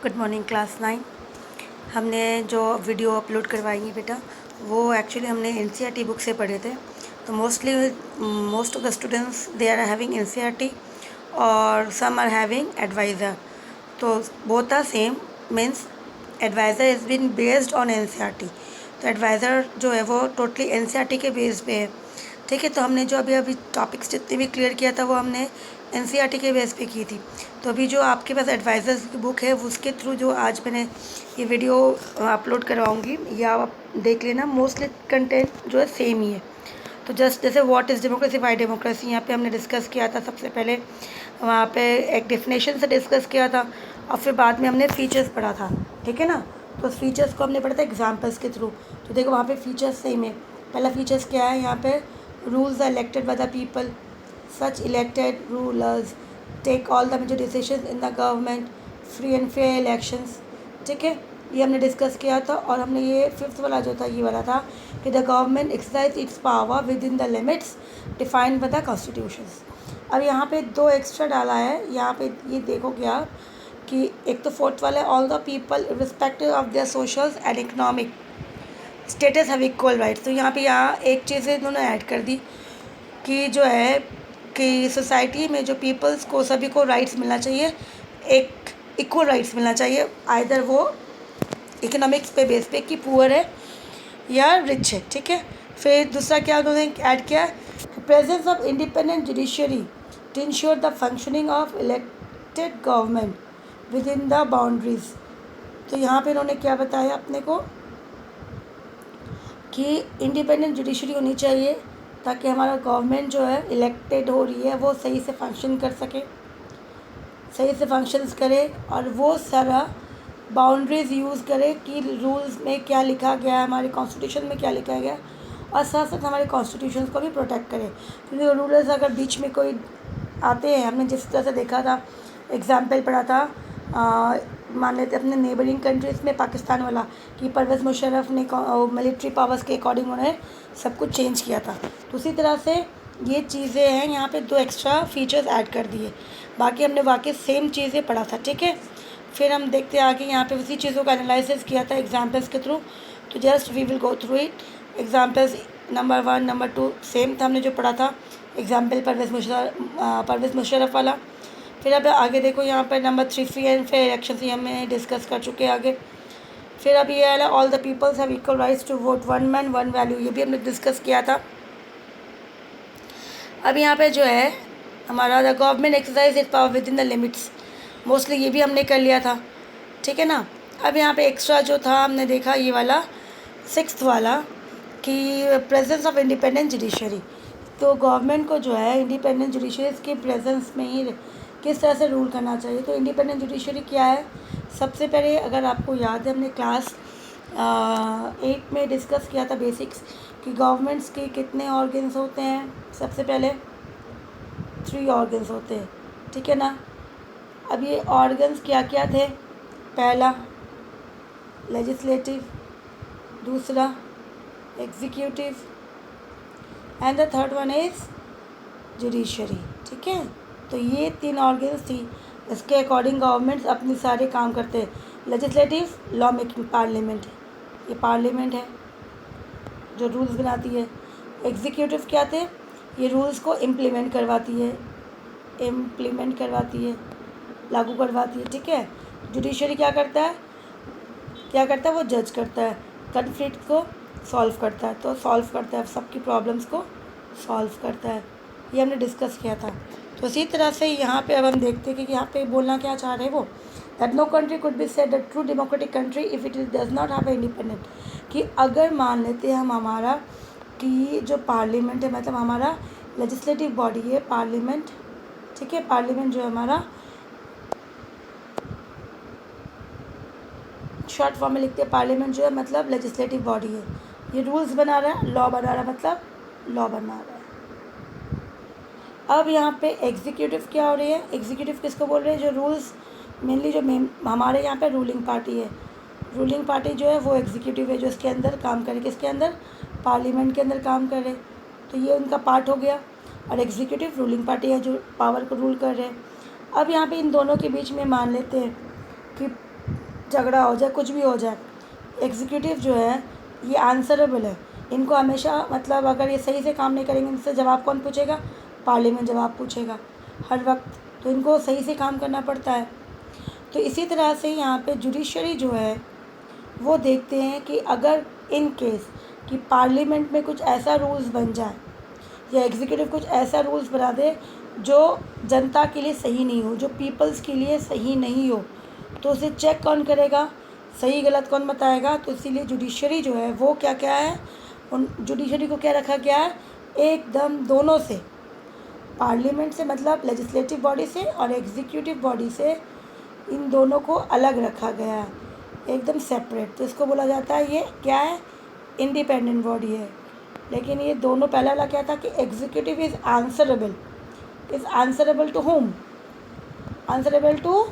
Good morning class 9। हमने जो video upload करवाई है बेटा, वो एक्चुअली हमने एनसीईआरटी बुक से पढ़े थे। तो most of the students they are having NCERT और सम आर हैविंग एडवाइज़र। तो both are same, means advisor is been based on NCERT. तो एडवाइज़र जो है वो टोटली एनसीईआरटी के बेस पे है। ठीक है, तो हमने जो अभी टॉपिक्स जितने भी क्लियर किया था वो हमने एनसीईआरटी के बेस पे की थी। तो अभी जो आपके पास एडवाइज़र्स की बुक है उसके थ्रू जो आज मैंने ये वीडियो अपलोड करवाऊँगी, या आप देख लेना। मोस्टली कंटेंट जो है सेम ही है। तो जस्ट जैसे what is democracy, Y democracy, यहाँ पे हमने डिस्कस किया था। सबसे पहले वहाँ पे एक डेफिनेशन से डिस्कस किया था और फिर बाद में हमने फीचर्स पढ़ा था। ठीक है ना, तो फीचर्स को हमने पढ़ा था एग्जाम्पल्स के थ्रू। तो देखो वहाँ पे फीचर्स सेम है। पहला फीचर्स क्या है, यहाँ पे rules are elected by the people, such elected rulers take all the major decision in the government, free and fair elections. ठीक है, ये हमने डिस्कस किया था। और हमने ये फिफ्थ वाला जो था ये वाला था कि the government exercise it's power with in the limits defined by the constitutions. अब यहाँ पे दो एक्स्ट्रा डाला है। यहाँ पे ये देखो क्या कि एक तो फोर्थ वाला है, all the people respective of their social and economic status have equal rights. तो यहाँ एक चीज़ इन्होंने ऐड कर दी कि जो है कि सोसाइटी में जो पीपल्स को सभी को राइट्स मिलना चाहिए, एक इक्वल राइट्स मिलना चाहिए, आइदर वो इकोनॉमिक्स पे बेस पे कि पुअर है या रिच है। ठीक है, फिर दूसरा क्या उन्होंने ऐड किया, presence of independent judiciary to ensure the functioning of elected government with in the boundaries. तो यहाँ पे इन्होंने क्या बताया अपने को कि इंडिपेंडेंट जुडिशरी होनी चाहिए ताकि हमारा गवर्नमेंट जो है इलेक्टेड हो रही है वो सही से फंक्शन कर सके, सही से फंक्शंस करे और वो सारा बाउंड्रीज़ यूज़ करे कि रूल्स में क्या लिखा गया है, हमारे कॉन्स्टिट्यूशन में क्या लिखा गया, और साथ साथ हमारे कॉन्स्टिट्यूशन को भी प्रोटेक्ट करे। क्योंकि रूलर्स अगर बीच में कोई आते हैं, हमने जिस तरह से देखा था, एग्जाम्पल पढ़ा था मान लेते अपने नेबरिंग कंट्रीज़ में पाकिस्तान वाला कि परवेज़ मुशर्रफ ने मिलिट्री पावर्स के अकॉर्डिंग उन्होंने सब कुछ चेंज किया था। तो उसी तरह से ये चीज़ें हैं, यहाँ पे दो एक्स्ट्रा फीचर्स ऐड कर दिए, बाकी हमने वाकई सेम चीज़ें पढ़ा था। ठीक है, फिर हम देखते हैं आगे, यहाँ पे उसी चीज़ों का एनालिसिस किया था एग्जाम्पल्स के थ्रू। तो just we will go through it. Examples number 1 number 2 same था, हमने जो पढ़ा था एग्जाम्पल परवेज़ मुशर्रफ वाला। फिर अब आगे देखो यहाँ पर number 3 free and fair election, ये हमें डिस्कस कर चुके हैं आगे। फिर अब ये वाला all the peoples have equal rights to vote, one man one value, ये भी हमने डिस्कस किया था। अब यहाँ पे जो है हमारा the government exercise it power with in the limits, mostly ये भी हमने कर लिया था। ठीक है ना, अब यहाँ पे एक्स्ट्रा जो था हमने देखा ये वाला सिक्स्थ वाला कि प्रेजेंस ऑफ इंडिपेंडेंट जुडिशरी। तो गवर्नमेंट को जो है इंडिपेंडेंट जुडिशरी के प्रेजेंस में ही किस तरह से रूल करना चाहिए। तो इंडिपेंडेंट जुडिशरी क्या है, सबसे पहले अगर आपको याद है हमने क्लास 8 में डिस्कस किया था बेसिक्स कि गवर्नमेंट्स के कितने ऑर्गन्स होते हैं। सबसे पहले 3 ऑर्गन्स होते हैं। ठीक है ना, अब ये ऑर्गन्स क्या क्या थे, पहला लेजिस्लेटिव, दूसरा executive and the third one is judiciary. ठीक है, तो ये 3 ऑर्गन्स थी, इसके अकॉर्डिंग गवर्नमेंट्स अपने सारे काम करते हैं। लेजिस्लेटिव लॉ मेकिंग पार्लियामेंट, ये पार्लियामेंट है जो रूल्स बनाती है। एग्जीक्यूटिव क्या थे, ये रूल्स को इम्प्लीमेंट करवाती है, लागू करवाती है। ठीक है, जुडिशरी क्या करता है वो जज करता है, कन्फ्लिक्ट को सॉल्व करता है, तो सॉल्व करता है, सबकी प्रॉब्लम्स को सॉल्व करता है। ये हमने डिस्कस किया था। तो इसी तरह से यहाँ पे अब हम देखते हैं कि यहाँ पे बोलना क्या चाह रहे हैं वो, that no country could be said the true democratic country if it does not have independent. कि अगर मान लेते हैं हम हमारा कि जो पार्लियामेंट है, मतलब हमारा लेजिस्लेटिव बॉडी है पार्लियामेंट। ठीक है, पार्लियामेंट जो है हमारा शॉर्ट फॉर्म में लिखते हैं, पार्लियामेंट जो है मतलब लेजिस्लेटिव बॉडी है, ये रूल्स बना रहा है, लॉ बना रहा है, मतलब लॉ बना रहा है। अब यहाँ पे एग्जीक्यूटिव क्या हो रही है, एग्जीक्यूटिव किसको बोल रहे हैं, जो रूल्स मेनली जो हमारे यहाँ पे रूलिंग पार्टी है, रूलिंग पार्टी जो है वो एग्जीक्यूटिव है, जो इसके अंदर काम करे, किसके अंदर, पार्लियामेंट के अंदर काम करे। तो ये उनका पार्ट हो गया, और एग्जीक्यूटिव रूलिंग पार्टी है जो पावर को रूल कर रहे हैं। अब यहाँ पे इन दोनों के बीच में मान लेते हैं कि झगड़ा हो जाए, कुछ भी हो जाए, एग्जीक्यूटिव जो है ये आंसरेबल है। इनको हमेशा मतलब अगर ये सही से काम नहीं करेंगे, इनसे जवाब कौन पूछेगा? पार्लियामेंट जवाब पूछेगा हर वक्त, तो इनको सही से काम करना पड़ता है। तो इसी तरह से यहाँ पे जुडिशरी जो है वो देखते हैं कि अगर इन केस कि पार्लियामेंट में कुछ ऐसा रूल्स बन जाए या एग्जीक्यूटिव कुछ ऐसा रूल्स बना दे जो जनता के लिए सही नहीं हो, जो पीपल्स के लिए सही नहीं हो, तो उसे चेक कौन करेगा? सही गलत कौन बताएगा? तो इसीलिए जुडिशरी जो है वो क्या क्या है, उन जुडिशरी को क्या रखा गया है? एकदम दोनों से, पार्लियामेंट से मतलब लेजिस्लेटिव बॉडी से और एग्जीक्यूटिव बॉडी से, इन दोनों को अलग रखा गया है, एकदम सेपरेट। तो इसको बोला जाता है ये क्या है? इंडिपेंडेंट बॉडी है। लेकिन ये दोनों, पहला वाला क्या था कि executive is answerable to whom? Answerable to,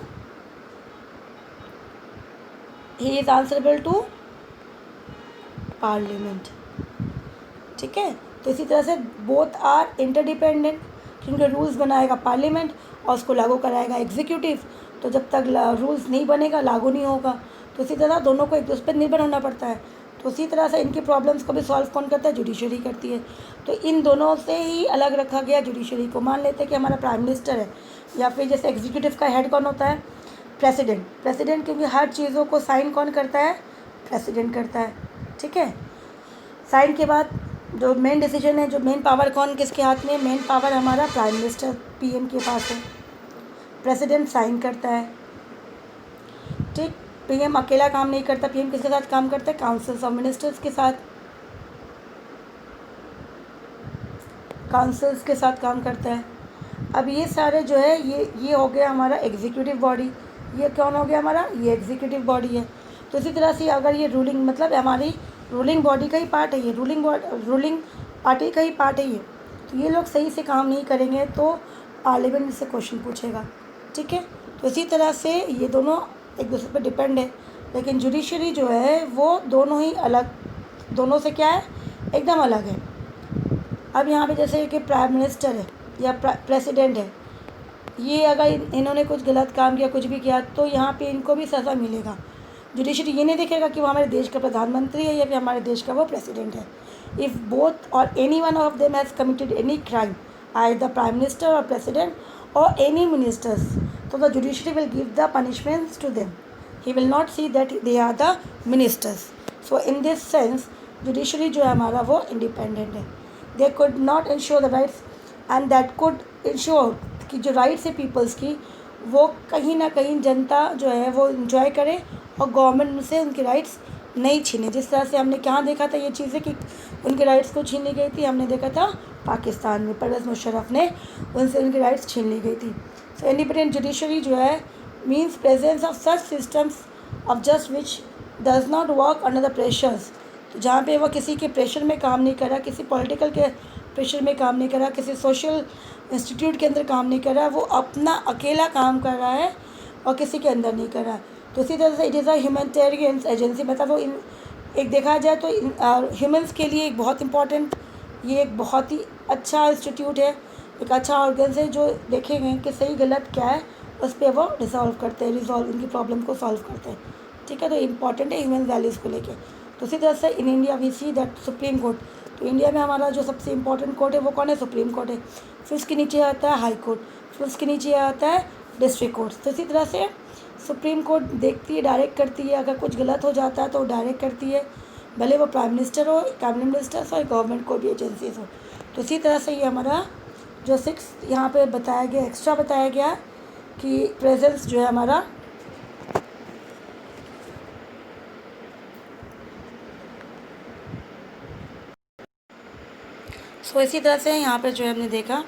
he is answerable to parliament. ठीक है, तो इसी तरह से बोथ आर इंटरडिपेंडेंट, क्योंकि रूल्स बनाएगा पार्लियामेंट और उसको लागू कराएगा एग्जीक्यूटिव। तो जब तक रूल्स नहीं बनेगा लागू नहीं होगा। तो इसी तरह दोनों को एक दूसरे पर निर्भर होना पड़ता है। तो उसी तरह से इनकी प्रॉब्लम्स को भी सॉल्व कौन करता है? जुडिशरी करती है। तो इन दोनों से ही अलग रखा गया जुडिशरी को। मान लेते हैं कि हमारा प्राइम मिनिस्टर है, या फिर जैसे एग्जीक्यूटिव का हेड कौन होता है? प्रेसिडेंट, क्योंकि हर चीज़ों को साइन कौन करता है? प्रेसिडेंट करता है। ठीक है, साइन के बाद जो मेन डिसीजन है, जो मेन पावर कौन किसके हाथ में है? मेन पावर हमारा प्राइम मिनिस्टर पीएम के पास है। प्रेसिडेंट साइन करता है। ठीक, पीएम अकेला काम नहीं करता, पीएम किसके साथ काम करता है? काउंसिल्स ऑफ मिनिस्टर्स के साथ, काम करता है। अब ये सारे जो है ये हो गया हमारा एग्जीक्यूटिव बॉडी। ये कौन हो गया हमारा? ये एग्जीक्यूटिव बॉडी है। तो इसी तरह से अगर ये रूलिंग मतलब हमारी रूलिंग बॉडी का ही पार्ट है, ये रूलिंग पार्टी का ही पार्ट है ये, तो ये लोग सही से काम नहीं करेंगे तो पार्लियामेंट से क्वेश्चन पूछेगा। ठीक है, तो इसी तरह से ये दोनों एक दूसरे पर डिपेंड है। लेकिन जुडिशरी जो है वो दोनों ही अलग, दोनों से क्या है? एकदम अलग है। अब यहाँ पे जैसे कि प्राइम मिनिस्टर है या प्रेसिडेंट है, ये अगर इन्होंने कुछ गलत काम किया, कुछ भी किया, तो यहाँ पे इनको भी सज़ा मिलेगा। जुडिशरी ये नहीं देखेगा कि वो हमारे देश का प्रधानमंत्री है या फिर हमारे देश का वो प्रेसिडेंट है। इफ़ बोथ और any one of them has committed any crime, either prime minister और प्रेसिडेंट और एनी मिनिस्टर्स, तो the judiciary will give the punishments to them. He will not see that they are the ministers. So in this sense judiciary जो है हमारा वो independent है। They could not ensure the rights and that could ensure कि जो rights है peoples की, वो कहीं ना कहीं जनता जो है वो इंजॉय करे और गवर्नमेंट से उनके राइट्स नहीं छीने। जिस तरह से हमने कहाँ देखा था ये चीज़ें कि उनके राइट्स को छीन ली गई थी, हमने देखा था पाकिस्तान में, परवेज़ मुशर्रफ ने उनसे उनके राइट्स छीन ली गई थी। सो इंडिपेंडेंट जुडिशरी जो है means presence of such systems of just which does not work under the pressures. तो जहाँ पे वो किसी के प्रेशर में काम नहीं कर रहा, किसी पॉलिटिकल के प्रेशर में काम नहीं कर रहा, किसी सोशल इंस्टीट्यूट के अंदर काम नहीं कर रहा, वो अपना अकेला काम कर रहा है और किसी के अंदर नहीं कर रहा। तो इसी तरह से it is a humanitarian agency, मतलब वो एक देखा जाए तो ह्यूमंस के लिए एक बहुत इम्पॉर्टेंट, ये एक बहुत ही अच्छा इंस्टीट्यूट है, एक अच्छा ऑर्गन है जो देखे गए कि सही गलत क्या है, उस पर वो रिजॉल्व उनकी प्रॉब्लम को सॉल्व करते हैं। ठीक है, तो इम्पॉर्टेंट है ह्यूमन वैल्यूज़ को लेके। तो इसी तरह से in India we see that supreme court, तो इंडिया में हमारा जो सबसे इम्पोर्टेंट कोर्ट है वो कौन है? सुप्रीम कोर्ट है। फिर उसके नीचे आता है हाई कोर्ट, फिर उसके नीचे आता है डिस्ट्रिक्ट कोर्ट। तो इसी तरह से सुप्रीम कोर्ट देखती है, डायरेक्ट करती है, अगर कुछ गलत हो जाता है तो डायरेक्ट करती है, भले वो प्राइम मिनिस्टर हो, कैबिनेट मिनिस्टर्स हो, गवर्नमेंट को भी एजेंसीज हो। तो इसी तरह से ये हमारा जो 6 यहाँ पे बताया गया, एक्स्ट्रा बताया गया कि प्रेजेंस जो है हमारा सो इसी तरह से यहाँ पे जो है हमने देखा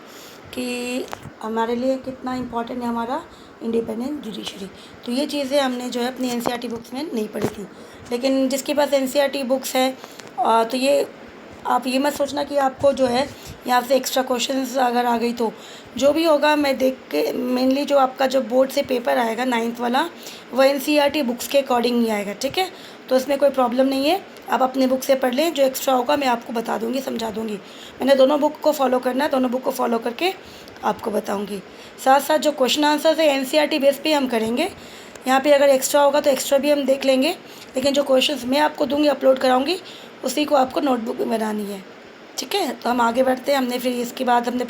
कि हमारे लिए कितना इम्पोर्टेंट है हमारा इंडिपेंडेंट जुडिशरी। तो ये चीज़ें हमने जो है अपनी एनसीईआरटी बुक्स में नहीं पढ़ी थी। लेकिन जिसके पास एनसीईआरटी बुक्स है तो ये आप ये मत सोचना कि आपको जो है यहाँ से एक्स्ट्रा क्वेश्चंस अगर आ गई तो जो भी होगा मैं देख के, मेनली जो आपका जो बोर्ड से पेपर आएगा 9th वाला, वो एनसीईआरटी बुक्स के अकॉर्डिंग ही आएगा। ठीक है, तो इसमें कोई प्रॉब्लम नहीं है, आप अपने बुक से पढ़ लें, जो एक्स्ट्रा होगा मैं आपको बता दूंगी, समझा दूंगी। मैंने दोनों बुक को फॉलो करना है, दोनों बुक को फॉलो करके आपको बताऊंगी। साथ साथ जो क्वेश्चन आंसर्स है एनसीईआरटी बेस पे हम करेंगे, यहाँ पे अगर एक्स्ट्रा होगा तो एक्स्ट्रा भी हम देख लेंगे, लेकिन जो क्वेश्चंस मैं आपको दूंगी, अपलोड कराऊंगी, उसी को आपको नोटबुक में बनानी है। ठीक है, तो हम आगे बढ़ते हैं। हमने फिर इसके बाद हमने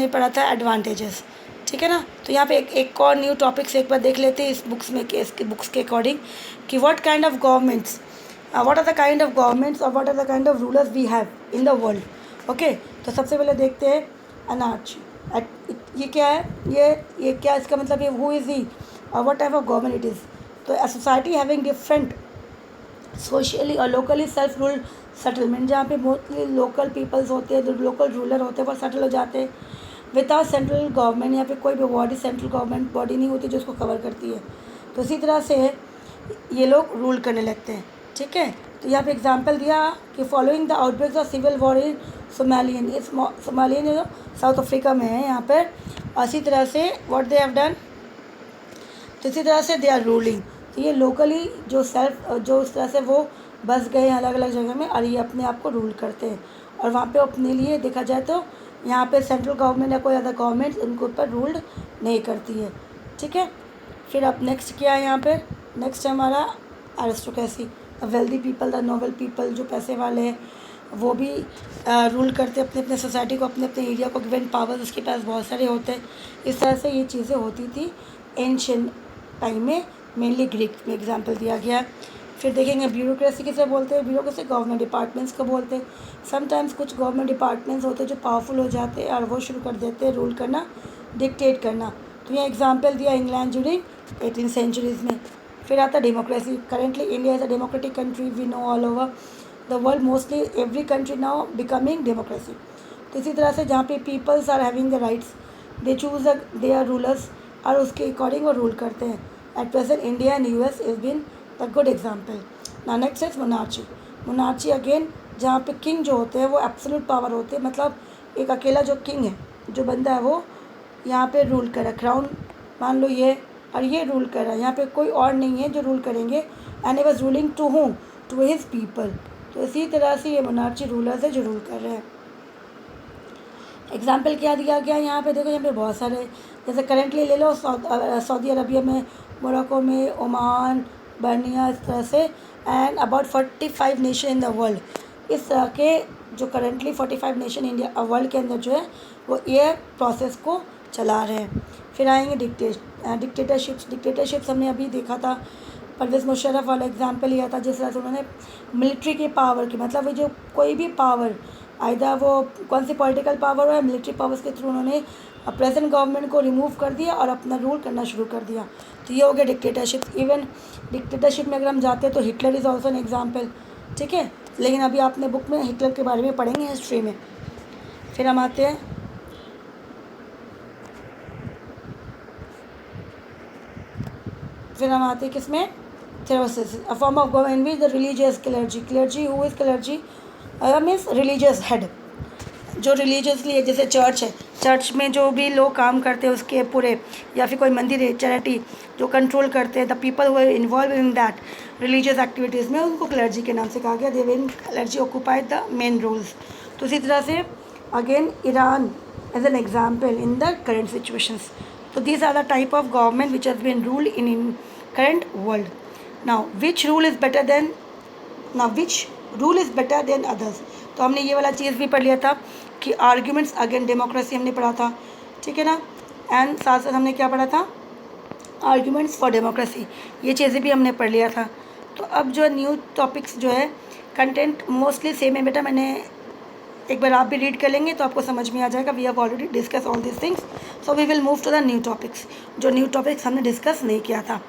पढ़ा था एडवांटेजेस। ठीक है ना। तो यहाँ पे एक और न्यू टॉपिक्स एक बार देख लेते हैं इस बुक्स के अकॉर्डिंग कि what kind of governments, what are the kind of governments और what are the kind of rulers we have in the world. Okay, तो सबसे पहले देखते हैं अनार्ची। ये क्या है, ये क्या इसका मतलब है, हु इज़ ही और what type of government it is. तो a society having different socially और लोकली सेल्फ रूल सेटलमेंट, जहाँ पे मोस्टली लोकल पीपल्स होते हैं, जो लोकल रूलर होते हैं वो सेटल हो जाते हैं विदाउट सेंट्रल गवर्नमेंट। यहाँ पे कोई भी बॉडी सेंट्रल गवर्नमेंट बॉडी नहीं होती जो उसको कवर करती है। तो इसी तरह से ये लोग रूल करने लगते हैं। ठीक है, तो यहाँ पे एग्जांपल दिया कि following the outbreaks of civil war in Somalian, इस सोमालियन जो साउथ अफ्रीका में है यहाँ पर, और इसी तरह से व्हाट दे हैव डन, तो इसी तरह से दे आर रूलिंग। तो ये लोकली जो उस तरह से वो बस गए हैं अलग अलग जगह में, और ये अपने आप को रूल करते हैं, और वहाँ पे अपने लिए देखा जाए तो यहाँ पे सेंट्रल गवर्नमेंट या कोई अदर गवर्नमेंट उनके ऊपर रूल नहीं करती है। ठीक है, फिर अब नेक्स्ट क्या है यहाँ पे, नेक्स्ट है हमारा aristocracy, the wealthy people, the noble people, जो पैसे वाले हैं वो भी रूल करते अपने अपने सोसाइटी को, अपने अपने एरिया को, गिवन पावर्स उसके पास बहुत सारे होते हैं। इस तरह से ये चीज़ें होती थी एंशिएंट टाइम में, मेनली ग्रीक में एग्जाम्पल दिया गया। फिर देखेंगे ब्यूरोक्रेसी किसे बोलते हैं, ब्यूरोक्रेसी गवर्नमेंट डिपार्टमेंट्स को बोलते हैं। समटाइम्स कुछ गवर्नमेंट डिपार्टमेंट्स होते हैं जो पावरफुल हो जाते हैं और वो शुरू कर देते हैं रूल करना, डिक्टेट करना। तो यहाँ एग्जांपल दिया इंग्लैंड ड्यूरिंग 18th सेंचुरीज़ में। फिर आता democracy, currently India is a democratic country, we know all over the world, mostly every country now becoming democracy. तो इसी तरह से जहाँ पे peoples are having the rights, they choose they are rulers, और उसके अकॉर्डिंग वो रूल करते हैं। At present India and US is been the good example. ना next is monarchy. Monarchy again जहाँ पे किंग जो होते हैं वो एब्सोल्यूट पावर होते हैं, मतलब एक अकेला जो किंग है, जो बंदा है वो यहाँ पे रूल कर रहा है, क्राउन मान लो ये, और ये रूल कर रहा है, यहाँ पे कोई और नहीं है जो रूल करेंगे। And he was ruling to home, to his people. तो इसी तरह से ये मोनार्ची रूलर्स है जो रूल कर रहे हैं। एग्जाम्पल क्या दिया गया यहाँ पे, देखो यहाँ पे बहुत सारे, जैसे करेंटली ले लो सऊदी अरबिया में, मोरक्को में, ओमान, बर्निया, इस तरह से, and about 45 nation in the world. इस तरह के जो करेंटली 45 नेशन इंडिया वर्ल्ड के अंदर जो है वो ये प्रोसेस को चला रहे हैं। फिर आएंगे डिक्टेटरशिप्स हमने अभी देखा था, परवेज़ मुशर्रफ वाला एग्जाम्पल लिया था, जिस तरह से उन्होंने मिलिट्री की पावर की, मतलब वो जो कोई भी पावर, आइदर वो कौन सी पॉलिटिकल पावर हो या मिलिट्री पावर्स के थ्रू उन्होंने प्रेजेंट गवर्नमेंट को रिमूव कर दिया और अपना रूल करना शुरू कर दिया। तो ये हो गया डिक्टेटरशिप। इवन डिक्टेटरशिप में अगर हम जाते हैं तो Hitler is also an example. ठीक है, लेकिन अभी आपने बुक में हिटलर के बारे में पढ़ेंगे हिस्ट्री में। फिर हम आते हैं किसमें, theocracy, a form of government with the religious clergy, who is clergy means religious head, जो रिलीजियसली है, जैसे चर्च है, चर्च में जो भी लोग काम करते हैं उसके पूरे, या फिर कोई मंदिर है, चैरिटी जो कंट्रोल करते हैं, the people who are involve in that religious activities में, उनको क्लर्जी के नाम से कहा गया। They will clergy occupied the main roles. तो इसी तरह से again Iran as an example in the current situations. तो these are the type of government which has been ruled in current world. Now which rule is better than others. तो हमने ये वाला चीज़ भी पढ़ लिया था कि आर्ग्यूमेंट्स अगेन डेमोक्रेसी हमने पढ़ा था। ठीक है ना, एंड साथ साथ हमने क्या पढ़ा था, आर्ग्यूमेंट्स फॉर डेमोक्रेसी, ये चीज़ें भी हमने पढ़ लिया था। तो अब जो न्यू टॉपिक्स जो है, कंटेंट मोस्टली सेम है बेटा, मैंने एक बार आप भी रीड कर लेंगे तो आपको समझ में आ जाएगा। We have already discuss all this things, so we will move to the new topics, जो न्यू टॉपिक्स हमने डिस्कस नहीं किया था।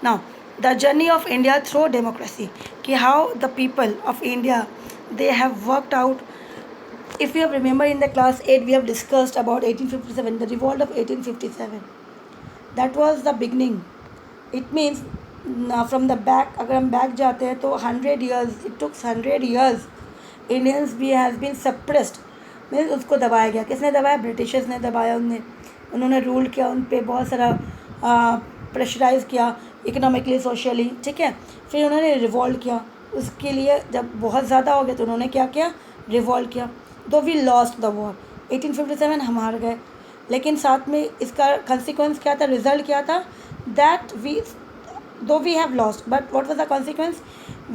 Now the journey of India through democracy, कि how the people of India they have worked out. If you have remember in the class 8 we have discussed about 1857, the revolt of 1857. That was the beginning. It means from the back, अगर हम back जाते हैं तो 100 years, it took 100 years Indians भी has been suppressed, means उसको दबाया गया। किसने दबाया? ब्रिटिशर्स ने दबाया। उन्होंने रूल किया, उन पर बहुत सारा प्रेशराइज किया इकोनॉमिकली, सोशली। ठीक है, फिर उन्होंने रिवॉल्ट किया। उसके लिए जब बहुत ज़्यादा हो गया तो उन्होंने क्या किया, रिवॉल्ट किया। दो वी लॉस्ट द वॉर, 1857 हम हार गए, लेकिन साथ में इसका कंसिक्वेंस क्या था, रिजल्ट क्या था, that we, though we have lost, but what was the consequence?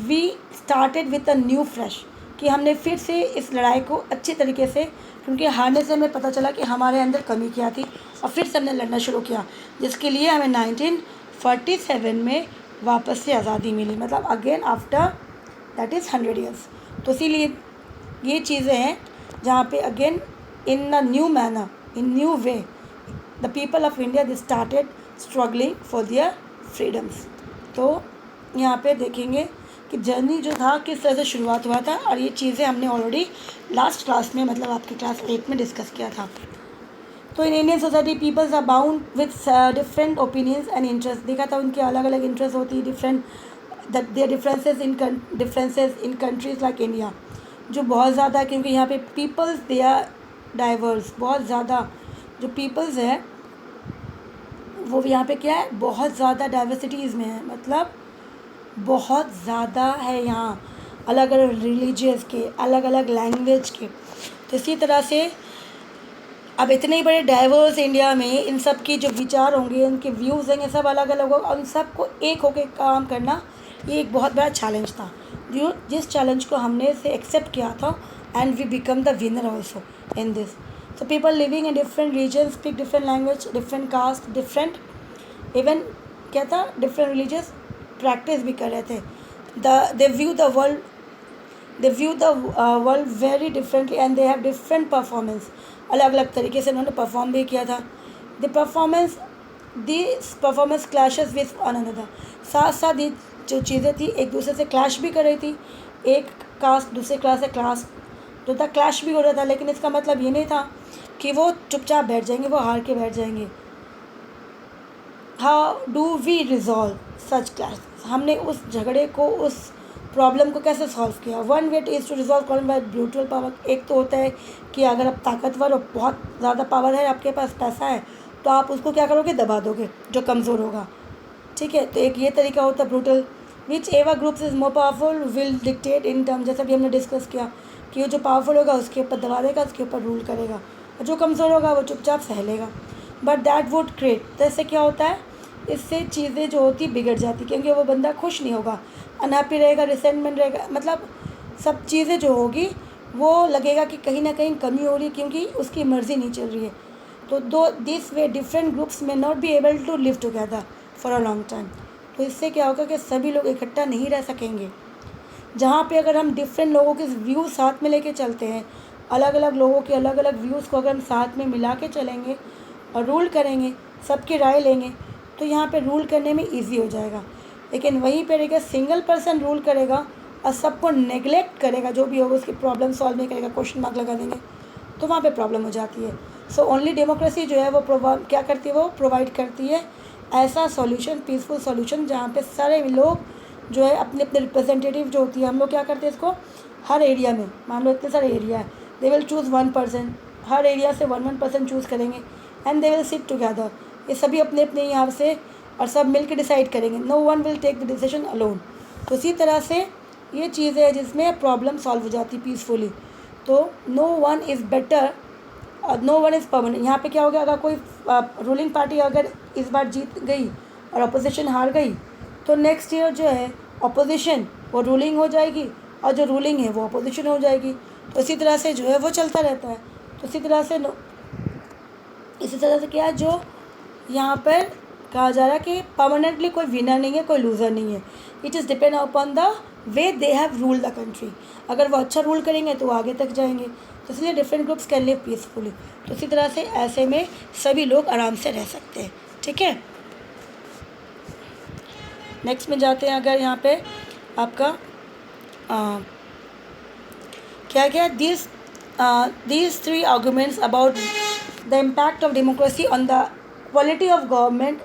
We started with a new fresh, कि हमने फिर से इस लड़ाई को अच्छी तरीके से, क्योंकि हारने से हमें पता चला कि हमारे अंदर कमी क्या थी, और फिर से हमने लड़ना शुरू किया, जिसके लिए हमें 1947 में वापस से आज़ादी मिली, मतलब again after that is 100 years. तो इसीलिए ये चीज़ें हैं जहाँ पे again in a new manner, in new way, the people of India they started struggling for their freedoms. तो यहाँ पे देखेंगे कि जर्नी जो था किस तरह से शुरुआत हुआ था, और ये चीज़ें हमने ऑलरेडी लास्ट क्लास में, मतलब आपके क्लास 8 में डिस्कस किया था। तो in Indian society peoples are bound with different opinions and interest, देखा था उनके अलग अलग इंटरेस्ट होती है, different that there differences in countries like India, जो बहुत ज़्यादा, क्योंकि यहाँ पे पीपल्स दे आर डाइवर्स, बहुत ज़्यादा जो पीपल्स है वो यहाँ पे क्या है, बहुत ज़्यादा डाइवर्सिटीज़ में है, मतलब बहुत ज़्यादा है यहाँ, अलग अलग रिलीजियस के, अलग अलग लैंग्वेज के। तो इसी तरह से अब इतने ही बड़े डाइवर्स इंडिया में इन सब की जो विचार होंगे, उनके व्यूज़ होंगे, सब अलग अलग होगा, और उन सबको एक होकर काम करना ये एक बहुत बड़ा चैलेंज था, जो जिस चैलेंज को हमने से एक्सेप्ट किया था, and we become the winner also in this. So people living in different region speak different language, different caste, different even क्या था, डिफरेंट रिलीजियस प्रैक्टिस भी कर रहे थे। They view the world very differently and they have different performance, अलग अलग तरीके से उन्होंने परफॉर्म भी किया था। This performance clashes with one another, साथ साथ ये जो चीज़ें थी एक दूसरे से क्लैश भी कर रही थी, एक कास्ट दूसरे क्लास से क्लास जो था क्लैश भी हो रहा था, लेकिन इसका मतलब ये नहीं था कि वो चुपचाप बैठ जाएंगे, वो हार के बैठ जाएंगे। How do we resolve such clash, हमने उस झगड़े को, उस प्रॉब्लम को कैसे सॉल्व किया? One way is to resolve problem by brutal power. एक तो होता है कि अगर आप ताकतवर और बहुत ज़्यादा पावर है, आपके पास पैसा है, तो आप उसको क्या करोगे, दबा दोगे जो कमज़ोर होगा, ठीक है। तो एक ये तरीका होता है brutal. Which ever groups is more powerful will dictate in term, जैसा भी हमने डिस्कस किया कि वो जो पावरफुल होगा उसके ऊपर दबा देगा, उसके ऊपर रूल करेगा, और जो कमज़ोर होगा वो चुपचाप सह लेगा। बट दैट वुड क्रिएट, तो इससे क्या होता है, इससे चीज़ें जो होती बिगड़ जाती, क्योंकि वो बंदा खुश नहीं होगा, अनहैप्पी रहेगा, रिसेंटमेंट रहेगा, मतलब सब चीज़ें जो होगी वो लगेगा कि कहीं ना कहीं कमी हो रही है, क्योंकि उसकी मर्ज़ी नहीं चल रही है। तो दो this way different groups may not be able to live together for a long time. तो इससे क्या होगा कि सभी लोग इकट्ठा नहीं रह सकेंगे। जहाँ पे अगर हम डिफरेंट लोगों के व्यूज़ साथ में लेके चलते हैं, अलग अलग लोगों के अलग अलग व्यूज़ को अगर हम साथ में मिला के चलेंगे और रूल करेंगे, सबकी राय लेंगे, तो यहाँ पे रूल करने में इजी हो जाएगा। लेकिन वहीं पर अगर सिंगल पर्सन रूल करेगा और सबको नेगलेक्ट करेगा, जो भी होगा उसकी प्रॉब्लम सॉल्व नहीं करेगा, क्वेश्चन मार्क लगा देंगे, तो वहाँ पे प्रॉब्लम हो जाती है। सो ओनली डेमोक्रेसी जो है वो क्या करती है, वो प्रोवाइड करती है ऐसा सॉल्यूशन, पीसफुल सॉल्यूशन, जहाँ पे सारे लोग जो है अपने अपने रिप्रेजेंटेटिव जो होती है, हम लोग क्या करते हैं इसको, हर एरिया में, मान लो इतने सारे एरिया है, they will choose 1%, her area से 1% चूज़ करेंगे, and they will sit together, ये सभी अपने अपने यहाँ से, और सब मिल के डिसाइड करेंगे, no one will take the decision alone. तो इसी तरह से ये चीज़ें हैं जिसमें प्रॉब्लम सॉल्व हो जाती पीसफुली। तो no one is better, no one is permanent. यहाँ पे क्या हो गया, अगर कोई रूलिंग पार्टी अगर इस बार जीत गई और अपोजिशन हार गई, तो नेक्स्ट ईयर जो है अपोजिशन वो रूलिंग हो जाएगी, और जो रूलिंग है वो अपोजिशन हो जाएगी। तो इसी तरह से जो है वो चलता रहता है। तो इसी तरह से क्या है, जो यहाँ पर कहा जा रहा है कि परमानेंटली कोई विनर नहीं है, कोई लूज़र नहीं है। It is depend upon the way they have rule the country. अगर वो अच्छा रूल करेंगे तो आगे तक जाएंगे। तो इसलिए different groups can live peacefully. तो इसी तरह से ऐसे में सभी लोग आराम से रह सकते हैं, ठीक है। नेक्स्ट में जाते हैं, अगर यहाँ पे आपका क्या क्या these three arguments about the impact of democracy on the quality of government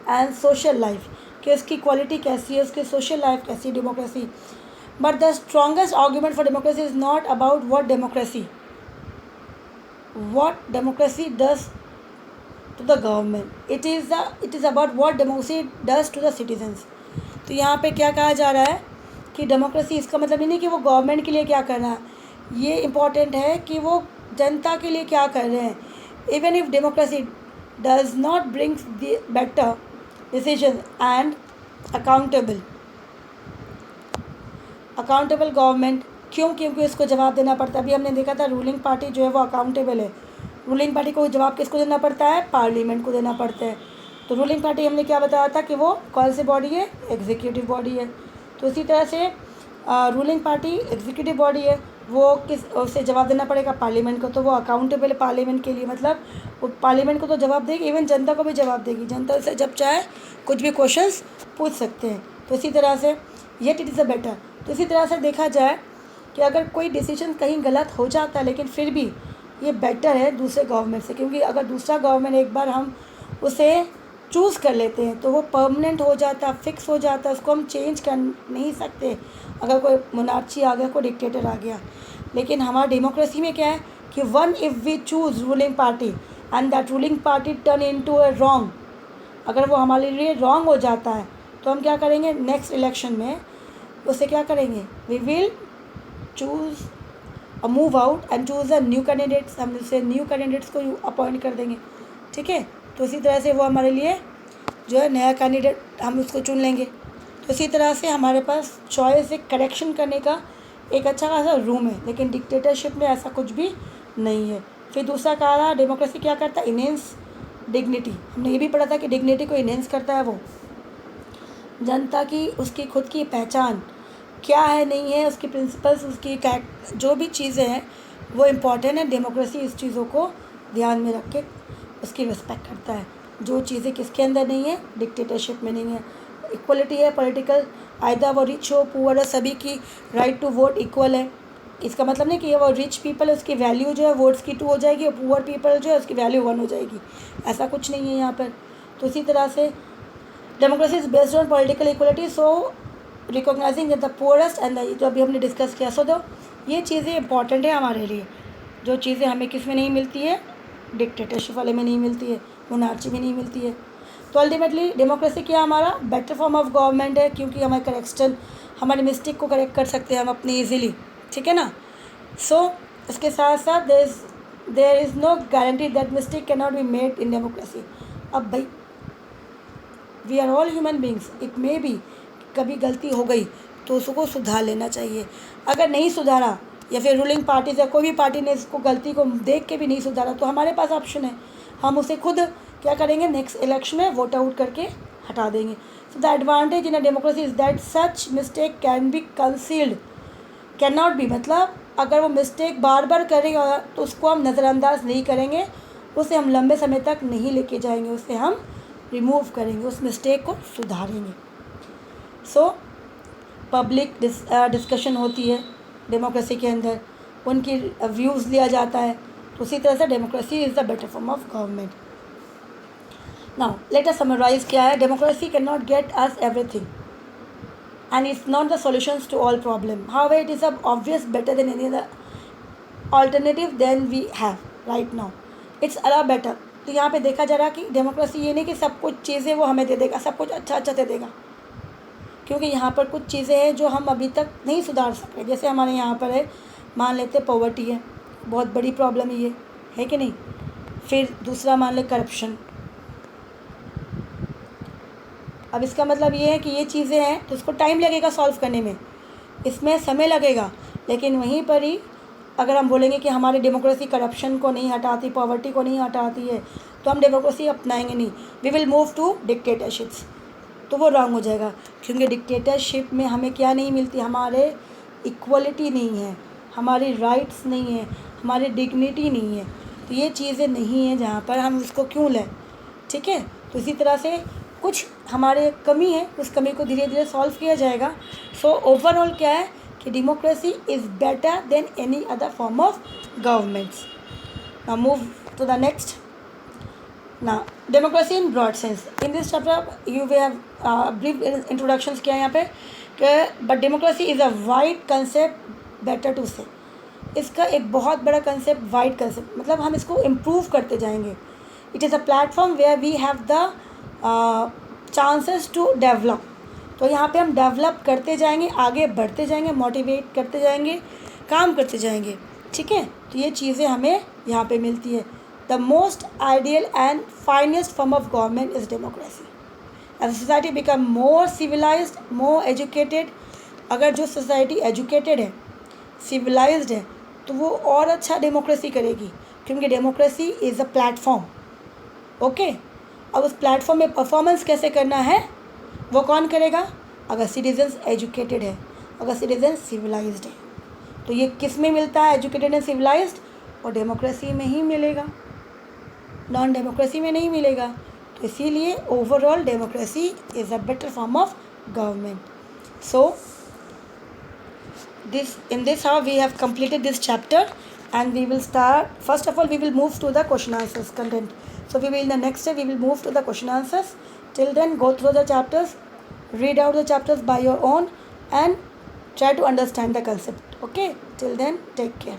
and social life, कि उसकी क्वालिटी कैसी है, उसकी सोशल लाइफ कैसी है democracy. But the strongest argument for democracy is not about what democracy does to the government, it is about what democracy does to the citizens। तो यहाँ पे क्या कहा जा रहा है कि डेमोक्रेसी, इसका मतलब ये नहीं कि वो गवर्नमेंट के लिए क्या कर रहा है, ये इम्पॉर्टेंट है कि वो जनता के लिए क्या कर रहे हैं। Even if democracy does not brings the better, decision and accountable government. क्यों? क्योंकि उसको जवाब देना पड़ता है। अभी हमने देखा था रूलिंग पार्टी जो है वो अकाउंटेबल है। रूलिंग पार्टी को जवाब किसको देना पड़ता है? पार्लियामेंट को देना पड़ता है। तो रूलिंग पार्टी हमने क्या बताया था कि वो कौन सी बॉडी है? एग्जीक्यूटिव बॉडी है। तो इसी तरह से रूलिंग पार्टी एग्जीक्यूटिव बॉडी है, वो उसे जवाब देना पड़ेगा पार्लियामेंट को, तो वो अकाउंटेबल है पार्लियामेंट के लिए। मतलब वो पार्लियामेंट को तो जवाब देगी, इवन जनता को भी जवाब देगी। जनता से जब चाहे कुछ भी क्वेश्चंस पूछ सकते हैं। तो इसी तरह से yet it is a better. तो इसी तरह से देखा जाए कि अगर कोई डिसीजन कहीं गलत हो जाता है, लेकिन फिर भी ये बेटर है दूसरे गवर्नमेंट से, क्योंकि अगर दूसरा गवर्नमेंट एक बार हम उसे चूज़ कर लेते हैं तो वो परमानेंट हो जाता, फिक्स हो जाता, उसको हम चेंज कर नहीं सकते। अगर कोई मोनार्ची आ गया, कोई डिक्टेटर आ गया। लेकिन हमारा डेमोक्रेसी में क्या है कि one if we choose ruling party and that ruling party turn into a wrong, अगर वो हमारे लिए रॉन्ग हो जाता है तो हम क्या करेंगे? नेक्स्ट इलेक्शन में उसे क्या करेंगे? We will choose a move out and choose a new candidates. हम उसे न्यू कैंडिडेट्स को अपॉइंट कर देंगे, ठीक है। तो इसी तरह से वो हमारे लिए जो है नया कैंडिडेट हम उसको चुन लेंगे। तो इसी तरह से हमारे पास चॉइस एक करेक्शन करने का एक अच्छा खासा रूम है, लेकिन डिक्टेटरशिप में ऐसा कुछ भी नहीं है। फिर दूसरा कहा रहा डेमोक्रेसी क्या करता है? Enhance dignity. हमने ये भी पढ़ा था कि डिग्निटी को इनहेंस करता है वो। जनता की उसकी खुद की पहचान क्या है, नहीं है, उसकी प्रिंसिपल्स, उसकी जो भी चीज़ें हैं वो इम्पॉर्टेंट है। डेमोक्रेसी इस चीज़ों को ध्यान में रख के उसकी रिस्पेक्ट करता है। जो चीज़ें किसके अंदर नहीं है? डिक्टेटरशिप में नहीं है। इक्वलिटी है पॉलिटिकल, आइदर वो रिच हो पुअर हो, सभी की राइट टू वोट इक्वल है। इसका मतलब नहीं कि वो रिच पीपल है उसकी वैल्यू जो है वोट्स की 2 हो जाएगी और पुअर पीपल जो है उसकी वैल्यू 1 हो जाएगी, ऐसा कुछ नहीं है यहाँ पर। तो इसी तरह से democracy is based on political equality, so recognising the poorest and जो अभी हमने डिस्कस किया। सो दो ये चीज़ें इंपॉर्टेंट है हमारे लिए, जो चीज़ें हमें किस में नहीं मिलती है? डिक्टेटरशिप वाले में नहीं मिलती है, मोनार्ची में नहीं मिलती है। तो अल्टीमेटली डेमोक्रेसी क्या हमारा बेटर फॉर्म ऑफ गवर्नमेंट है, क्योंकि हमारे करेक्शन, हमारे मिस्टेक को करेक्ट कर सकते हैं हम अपनी ईजिली, ठीक है ना। सो इसके साथ साथ there is no guarantee that mistake can not be made in democracy. अब भाई we are all human beings, it may be कभी गलती हो गई तो उसको सुधार लेना चाहिए। अगर नहीं सुधारा या फिर रूलिंग पार्टी से कोई भी पार्टी ने इसको गलती को देख के भी नहीं सुधारा तो हमारे पास ऑप्शन है, हम उसे खुद क्या करेंगे? नेक्स्ट इलेक्शन में वोट आउट करके हटा देंगे। So the advantage in a democracy is that such mistake can be concealed, can not B, मतलब अगर वो मिस्टेक बार बार करेगा तो उसको हम नज़रअंदाज नहीं करेंगे, उसे हम लंबे समय तक नहीं लेके जाएंगे, उसे हम रिमूव करेंगे, उस मिस्टेक को सुधारेंगे। सो पब्लिक डिस्कशन होती है डेमोक्रेसी के अंदर, उनकी व्यूज़ लिया जाता है। तो उसी तरह से democracy is the better form of government. Now let us summarise क्या है। Democracy can not get us everything and it's not the solutions to all problem. However, it is a obvious better than any other alternative than we have right now. It's a lot better. तो यहाँ पे देखा जा रहा कि democracy ये नहीं कि सब कुछ चीज़ें वो हमें दे देगा, सब कुछ अच्छा अच्छा दे देगा, क्योंकि यहाँ पर कुछ चीज़ें हैं जो हम अभी तक नहीं सुधार सकते। जैसे हमारे यहाँ पर है, मान लेते पॉवर्टी है, बहुत बड़ी प्रॉब्लम ये है कि नहीं। फिर दूसरा मान ले करप्शन। अब इसका मतलब ये है कि ये चीज़ें हैं तो उसको टाइम लगेगा सॉल्व करने में, इसमें समय लगेगा। लेकिन वहीं पर ही अगर हम बोलेंगे कि हमारी डेमोक्रेसी करप्शन को नहीं हटाती, पॉवर्टी को नहीं हटाती है, तो हम डेमोक्रेसी अपनाएंगे नहीं, we will move to dictatorships. तो वो रॉन्ग हो जाएगा, क्योंकि डिक्टेटरशिप में हमें क्या नहीं मिलती? हमारे इक्वलिटी नहीं है, हमारी राइट्स नहीं है, हमारी डिग्निटी नहीं है। तो ये चीज़ें नहीं हैं जहाँ पर हम उसको क्यों लें, ठीक है। तो इसी तरह से कुछ हमारे कमी है, उस कमी को धीरे धीरे सॉल्व किया जाएगा। सो ओवरऑल क्या है कि democracy is better than any other form of governments. Now move to the next. Now democracy in broad sense. In this chapter you we have brief introductions किया यहाँ पे कि but democracy is a wide concept, better to say. इसका एक बहुत बड़ा concept, wide concept, मतलब हम इसको इम्प्रूव करते जाएंगे। It is a platform where we have the chances to develop. तो यहाँ पे हम डेवलप करते जाएंगे, आगे बढ़ते जाएंगे, मोटिवेट करते जाएंगे, काम करते जाएंगे, ठीक है। तो ये चीज़ें हमें यहाँ पे मिलती है। The most ideal and finest form of government is democracy. As society become more civilised, more educated, अगर जो सोसाइटी एजुकेटेड है, सिविलाइज्ड है, तो वो और अच्छा डेमोक्रेसी करेगी, क्योंकि democracy is a platform. Okay, अब उस प्लेटफॉर्म में परफॉर्मेंस कैसे करना है वो कौन करेगा? अगर सिटीजन्स एजुकेटेड है, अगर सिटीजन सिविलाइज्ड है. तो ये किस में मिलता है? एजुकेटेड एंड सिविलाइज्ड, और डेमोक्रेसी में ही मिलेगा, नॉन डेमोक्रेसी में नहीं मिलेगा. तो इसीलिए overall democracy is a better form of government. So in this how we have completed this chapter, and we will start, first of all we will move to the question answers content. So we will, in the next step we will move to the question answers. Till then, go through the chapters, read out the chapters by your own, and try to understand the concept. Okay, till then, take care.